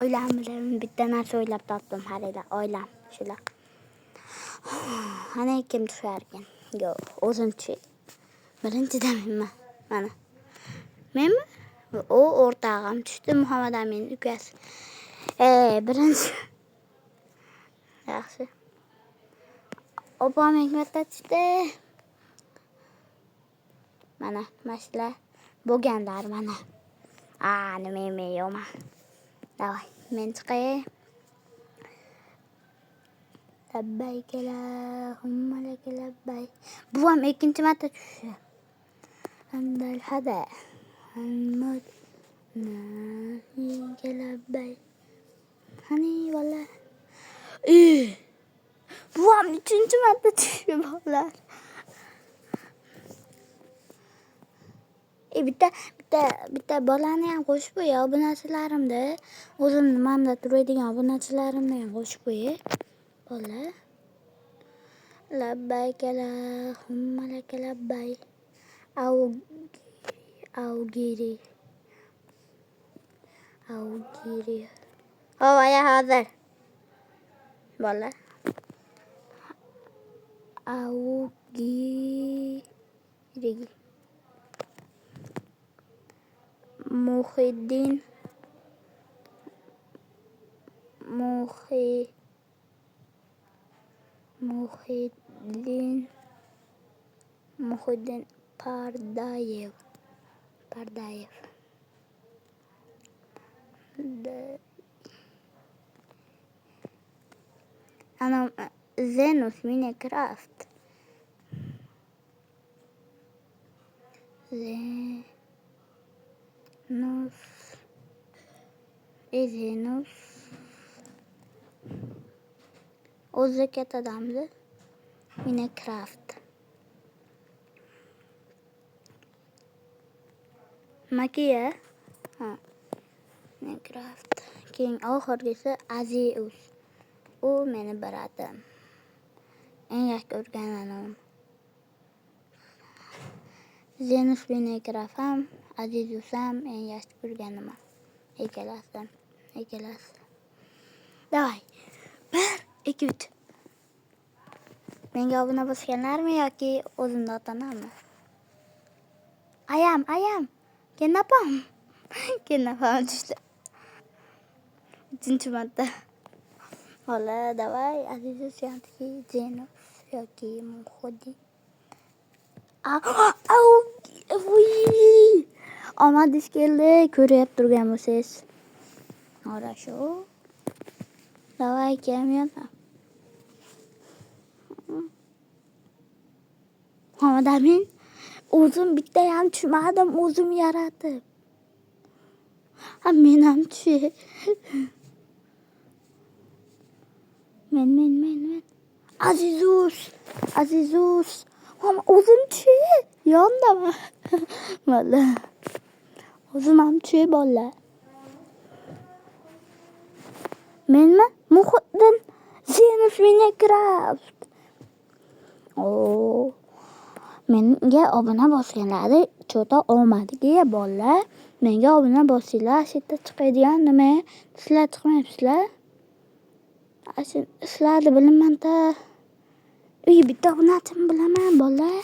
Oilam bilan bitta narsa o'ylab topdim halilar, oilam shular. Ana kim tusharkan? Yo'q, o'zimchi. Birinchidan men. Mana. Menmi? O o'rtog'im tushdi, Muhammad Amin ukasi. Birinchi. Yaxshi. Opam maktabda tushdi. Mana, mashlar bo'lganlar mana. Nima yo'qman. Davay, men chiqay. Labbayk Allahumma lak labbayk. Bu ham ikkinchi marta tushishi. Andal hada. Almud nahiga labbayk. Hani valla. Bu ham uchinchi marta tushishi bolalar. Bitta bolani ham qo'shib qo'y, obunachilarimda. O'zim nimamda turadigan obunachilarimni ham qo'shib qo'y. Bola. Labbayk Allahumma lak labbayk. Avgiri. Havaya hozir. Bola. Avgiri. Muhiddin Pardayev. Ana Zenus Minecraft. Zenus. O'zi katta odamdi. Minecraft. Makiya. Minecraft. Keyin oxirgisi Aziz. U meni baradim. Eng yaxshi ko'rganim. Zenus Minecraft ham, Aziz ham eng yaxshi ko'rganim. Ikkalasi. Davay. 1, 2, 3. Menga obuna bo'lganlarmi yoki o'zimni otanammi? Ayam. Kenapam tushdi. Uchinchi marta. Hola, davay. Aziz yoki Zenus yoki Muhiddin. Omad ish keldi. Ko'ryap turgan bo'lsangiz. Ora shu. Davay, kim yana? Muhammad Amin. O'zim bitta ham tushmadim, o'zim yaratib. Men ham tushi. Men. Azizus. O'zim tushi. Yondaman. Valla. O'zim ham tushi bolalar. Menmi? Muhiddin Zenus Minecraft. Menga obuna bosganlarni cho'ta omadiga bolalar. Menga obuna bosinglar, shu yerda chiqadigan nima? Sizlar chiqmayapsizlar? Sizlarni bilaman-da. Bitta obunachim bilaman, bolalar.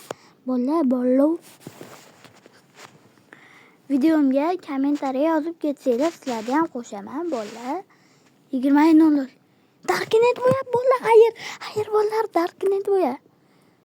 Videomga kommentariy yozib ketsanglar, sizlarni ham qo'shaman, bolalar. 20 olur. Darknet bo'yab bolalar. Hayır bolalar, Darknet bo'yab.